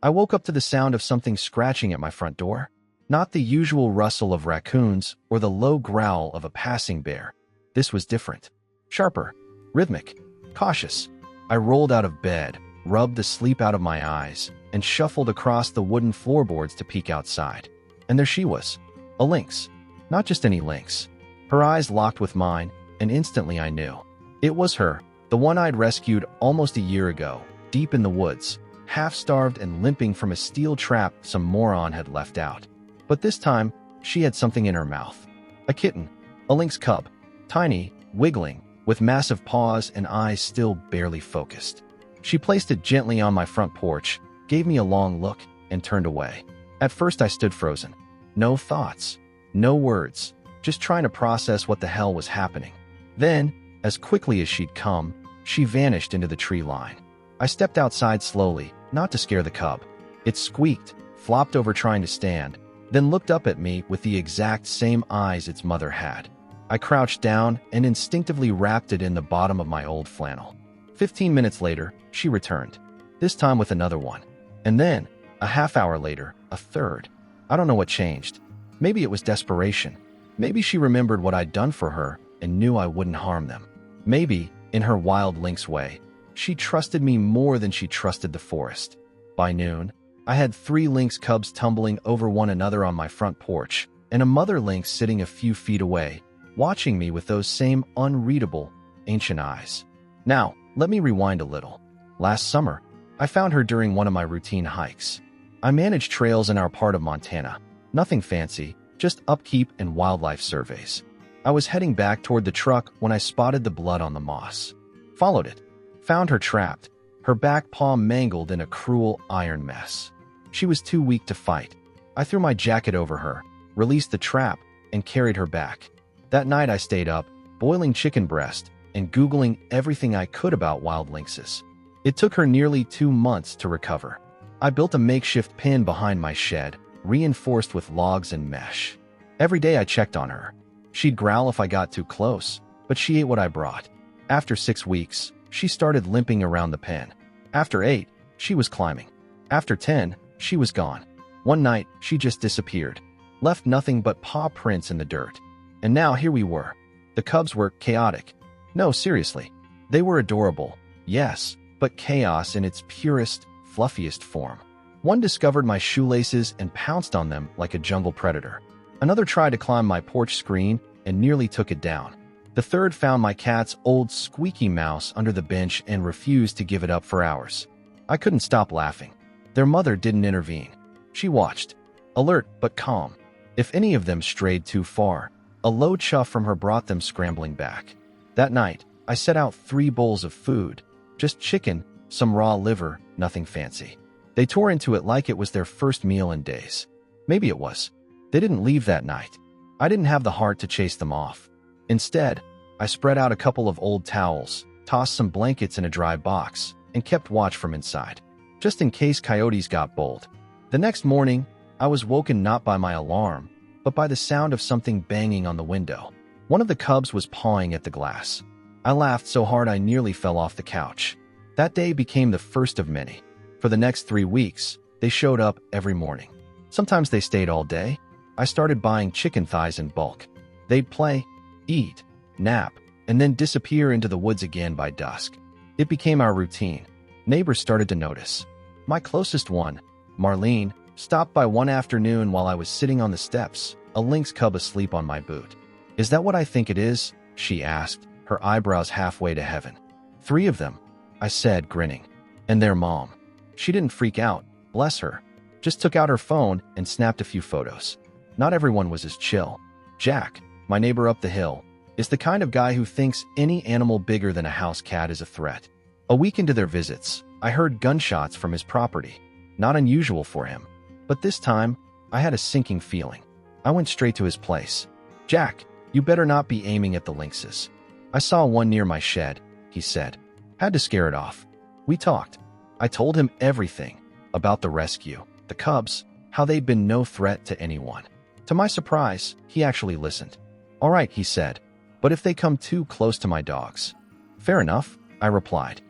I woke up to the sound of something scratching at my front door. Not the usual rustle of raccoons or the low growl of a passing bear. This was different. Sharper, rhythmic, cautious. I rolled out of bed, rubbed the sleep out of my eyes, and shuffled across the wooden floorboards to peek outside. And there she was, a lynx. Not just any lynx. Her eyes locked with mine, and instantly I knew. It was her, the one I'd rescued almost a year ago, deep in the woods, half-starved and limping from a steel trap some moron had left out. But this time, she had something in her mouth. A kitten, a lynx cub, tiny, wiggling, with massive paws and eyes still barely focused. She placed it gently on my front porch, gave me a long look, and turned away. At first I stood frozen. No thoughts, no words, just trying to process what the hell was happening. Then, as quickly as she'd come, she vanished into the tree line. I stepped outside slowly, not to scare the cub. It squeaked, flopped over trying to stand, then looked up at me with the exact same eyes its mother had. I crouched down and instinctively wrapped it in the bottom of my old flannel. 15 minutes later, she returned, this time with another one. And then, a half hour later, a third. I don't know what changed. Maybe it was desperation. Maybe she remembered what I'd done for her and knew I wouldn't harm them. Maybe, in her wild lynx way, she trusted me more than she trusted the forest. By noon, I had 3 lynx cubs tumbling over one another on my front porch, and a mother lynx sitting a few feet away, watching me with those same unreadable, ancient eyes. Now, let me rewind a little. Last summer, I found her during one of my routine hikes. I manage trails in our part of Montana. Nothing fancy, just upkeep and wildlife surveys. I was heading back toward the truck when I spotted the blood on the moss. Followed it. Found her trapped, her back paw mangled in a cruel iron mess. She was too weak to fight. I threw my jacket over her, released the trap, and carried her back. That night I stayed up, boiling chicken breast and Googling everything I could about wild lynxes. It took her nearly 2 months to recover. I built a makeshift pen behind my shed, reinforced with logs and mesh. Every day I checked on her. She'd growl if I got too close, but she ate what I brought. After 6 weeks, she started limping around the pen. After 8, she was climbing. After 10, she was gone. One night, she just disappeared, left nothing but paw prints in the dirt. And now here we were. The cubs were chaotic. No, seriously. They were adorable, yes, but chaos in its purest, fluffiest form. One discovered my shoelaces and pounced on them like a jungle predator. Another tried to climb my porch screen and nearly took it down. The third found my cat's old squeaky mouse under the bench and refused to give it up for hours. I couldn't stop laughing. Their mother didn't intervene. She watched, alert but calm. If any of them strayed too far, a low chuff from her brought them scrambling back. That night, I set out 3 bowls of food. Just chicken, some raw liver, nothing fancy. They tore into it like it was their first meal in days. Maybe it was. They didn't leave that night. I didn't have the heart to chase them off. Instead, I spread out a couple of old towels, tossed some blankets in a dry box, and kept watch from inside, just in case coyotes got bold. The next morning, I was woken not by my alarm, but by the sound of something banging on the window. One of the cubs was pawing at the glass. I laughed so hard I nearly fell off the couch. That day became the first of many. For the next 3 weeks, they showed up every morning. Sometimes they stayed all day. I started buying chicken thighs in bulk. They'd play, eat, nap, and then disappear into the woods again by dusk. It became our routine. Neighbors started to notice. My closest one, Marlene, stopped by one afternoon while I was sitting on the steps, a lynx cub asleep on my boot. "Is that what I think it is?" she asked, her eyebrows halfway to heaven. "3 of them," I said, grinning. "And their mom." She didn't freak out, bless her. Just took out her phone and snapped a few photos. Not everyone was as chill. Jack, my neighbor up the hill, is the kind of guy who thinks any animal bigger than a house cat is a threat. A week into their visits, I heard gunshots from his property. Not unusual for him. But this time, I had a sinking feeling. I went straight to his place. "Jack, you better not be aiming at the lynxes." "I saw one near my shed," he said. "Had to scare it off." We talked. I told him everything about the rescue, the cubs, how they'd been no threat to anyone. To my surprise, he actually listened. "All right," he said, "but if they come too close to my dogs." "Fair enough," I replied.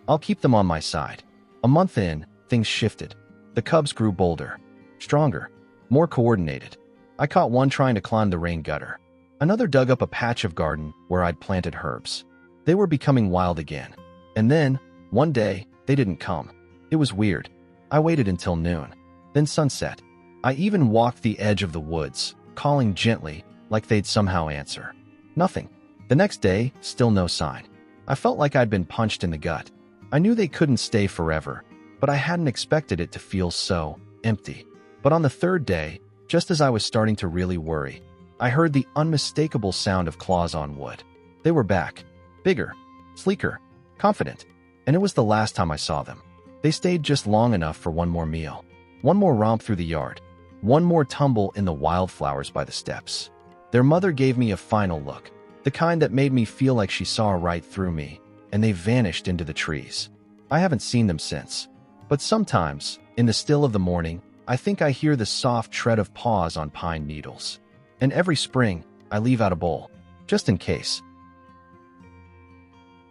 "I'll keep them on my side." A month in, things shifted. The cubs grew bolder, stronger, more coordinated. I caught one trying to climb the rain gutter. Another dug up a patch of garden where I'd planted herbs. They were becoming wild again. And then, one day, they didn't come. It was weird. I waited until noon. Then sunset. I even walked the edge of the woods, calling gently, like they'd somehow answer. Nothing. The next day, still no sign. I felt like I'd been punched in the gut. I knew they couldn't stay forever, but I hadn't expected it to feel so empty. But on the third day, just as I was starting to really worry, I heard the unmistakable sound of claws on wood. They were back. Bigger, sleeker, confident. And it was the last time I saw them. They stayed just long enough for one more meal. One more romp through the yard. One more tumble in the wildflowers by the steps. Their mother gave me a final look, the kind that made me feel like she saw right through me, and they vanished into the trees. I haven't seen them since. But sometimes, in the still of the morning, I think I hear the soft tread of paws on pine needles. And every spring, I leave out a bowl, just in case.